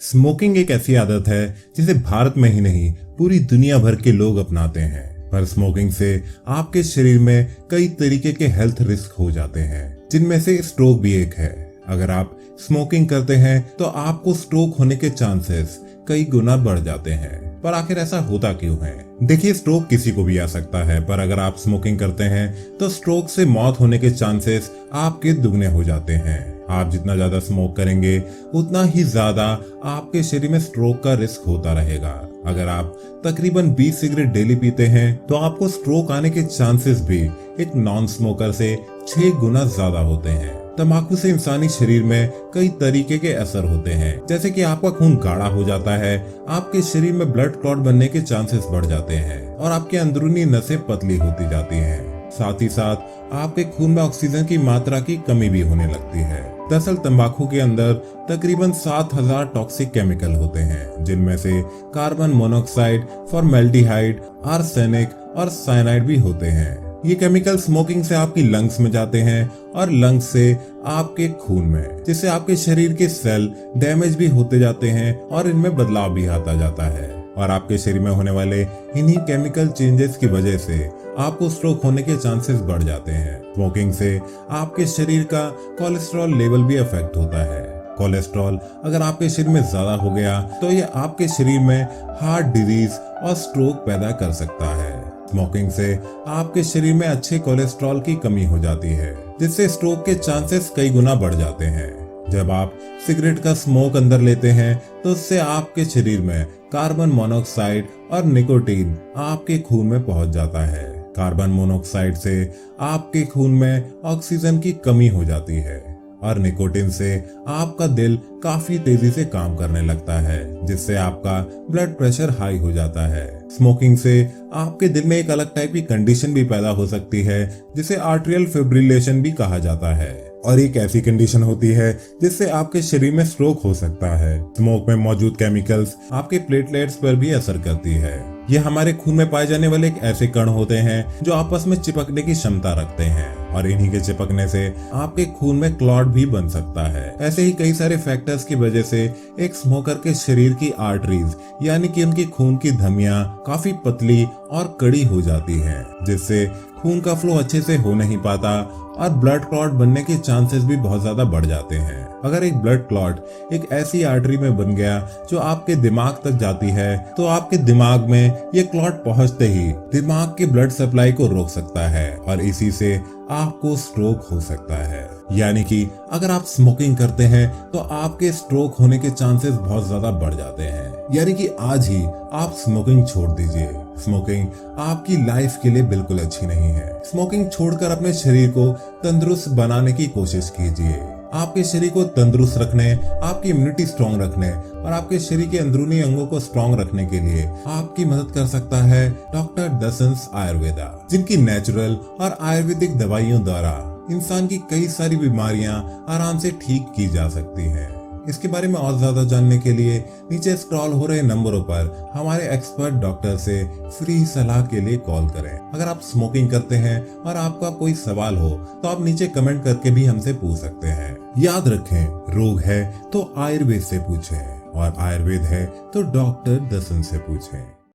Smoking एक ऐसी आदत है जिसे भारत में ही नहीं पूरी दुनिया भर के लोग अपनाते हैं। पर स्मोकिंग से आपके शरीर में कई तरीके के हेल्थ रिस्क हो जाते हैं, जिनमें से स्ट्रोक भी एक है। अगर आप स्मोकिंग करते हैं तो आपको स्ट्रोक होने के चांसेस कई गुना बढ़ जाते हैं। पर आखिर ऐसा होता क्यों है? देखिए, स्ट्रोक किसी को भी आ सकता है, पर अगर आप स्मोकिंग करते हैं तो स्ट्रोक से मौत होने के चांसेस आपके दुगने हो जाते हैं। आप जितना ज्यादा स्मोक करेंगे उतना ही ज्यादा आपके शरीर में स्ट्रोक का रिस्क होता रहेगा। अगर आप तकरीबन 20 सिगरेट डेली पीते हैं तो आपको स्ट्रोक आने के चांसेस भी एक नॉन स्मोकर से 6 गुना ज्यादा होते हैं। तंबाकू से इंसानी शरीर में कई तरीके के असर होते हैं, जैसे कि आपका खून गाढ़ा हो जाता है, आपके शरीर में ब्लड क्लॉट बनने के चांसेस बढ़ जाते हैं और आपके अंदरूनी नसें पतली होती जाती हैं। साथ ही साथ आपके खून में ऑक्सीजन की मात्रा की कमी भी होने लगती है। दरअसल तंबाकू के अंदर तकरीबन 7000 टॉक्सिक केमिकल होते हैं, जिनमें से कार्बन मोनोऑक्साइड, फॉर्मेल्डिहाइड, आर्सेनिक और साइनाइड भी होते हैं। ये केमिकल स्मोकिंग से आपकी लंग्स में जाते हैं और लंग्स से आपके खून में, जिससे आपके शरीर के सेल डैमेज भी होते जाते हैं और इनमें बदलाव भी आता जाता है। और आपके शरीर में होने वाले इन्हीं केमिकल चेंजेस की वजह से आपको स्ट्रोक होने के चांसेस बढ़ जाते हैं। स्मोकिंग से आपके शरीर का कोलेस्ट्रॉल लेवल भी अफेक्ट होता है। कोलेस्ट्रॉल अगर आपके शरीर में ज्यादा हो गया तो ये आपके शरीर में हार्ट डिजीज और स्ट्रोक पैदा कर सकता है। स्मोकिंग से आपके शरीर में अच्छे कोलेस्ट्रॉल की कमी हो जाती है, जिससे स्ट्रोक के चांसेस कई गुना बढ़ जाते हैं। जब आप सिगरेट का स्मोक अंदर लेते हैं तो उससे आपके शरीर में कार्बन मोनोऑक्साइड और निकोटीन आपके खून में पहुंच जाता है। कार्बन मोनोऑक्साइड से आपके खून में ऑक्सीजन की कमी हो जाती है और निकोटीन से आपका दिल काफी तेजी से काम करने लगता है, जिससे आपका ब्लड प्रेशर हाई हो जाता है। स्मोकिंग से आपके दिल में एक अलग टाइप की कंडीशन भी पैदा हो सकती है, जिसे आर्ट्रियल फिब्रिलेशन भी कहा जाता है, और एक ऐसी कंडीशन होती है जिससे आपके शरीर में स्ट्रोक हो सकता है। स्मोक में मौजूद केमिकल्स आपके प्लेटलेट्स पर भी असर करती है। ये हमारे खून में पाए जाने वाले एक ऐसे कण होते हैं जो आपस में चिपकने की क्षमता रखते हैं, और इन्हीं के चिपकने से आपके खून में क्लॉट भी बन सकता है। ऐसे ही कई सारे फैक्टर्स की वजह से एक स्मोकर के शरीर की आर्टरीज यानी कि उनकी खून की धमनियां काफी पतली और कड़ी हो जाती हैं, जिससे खून का फ्लो अच्छे से हो नहीं पाता और ब्लड क्लॉट बनने के चांसेस भी बहुत ज्यादा बढ़ जाते हैं। अगर एक ब्लड क्लॉट एक ऐसी आर्टरी में बन गया जो आपके दिमाग तक जाती है, तो आपके दिमाग में ये क्लॉट पहुंचते ही दिमाग के ब्लड सप्लाई को रोक सकता है और इसी से आपको स्ट्रोक हो सकता है। यानी कि अगर आप स्मोकिंग करते हैं तो आपके स्ट्रोक होने के चांसेस बहुत ज्यादा बढ़ जाते हैं। यानी कि आज ही आप स्मोकिंग छोड़ दीजिए। स्मोकिंग आपकी लाइफ के लिए बिल्कुल अच्छी नहीं है। स्मोकिंग छोड़कर अपने शरीर को तंदुरुस्त बनाने की कोशिश कीजिए। आपके शरीर को तंदुरुस्त रखने, आपकी इम्यूनिटी स्ट्रॉन्ग रखने और आपके शरीर के अंदरूनी अंगों को स्ट्रॉन्ग रखने के लिए आपकी मदद कर सकता है डॉक्टर दसंस आयुर्वेदा, जिनकी नेचुरल और आयुर्वेदिक दवाइयों द्वारा इंसान की कई सारी बीमारियां आराम से ठीक की जा सकती हैं। इसके बारे में और ज्यादा जानने के लिए नीचे स्क्रॉल हो रहे नंबरों पर हमारे एक्सपर्ट डॉक्टर से फ्री सलाह के लिए कॉल करें। अगर आप स्मोकिंग करते हैं और आपका कोई सवाल हो तो आप नीचे कमेंट करके भी हमसे पूछ सकते हैं। याद रखें, रोग है तो आयुर्वेद से पूछें और आयुर्वेद है तो डॉक्टर दसन से पूछें।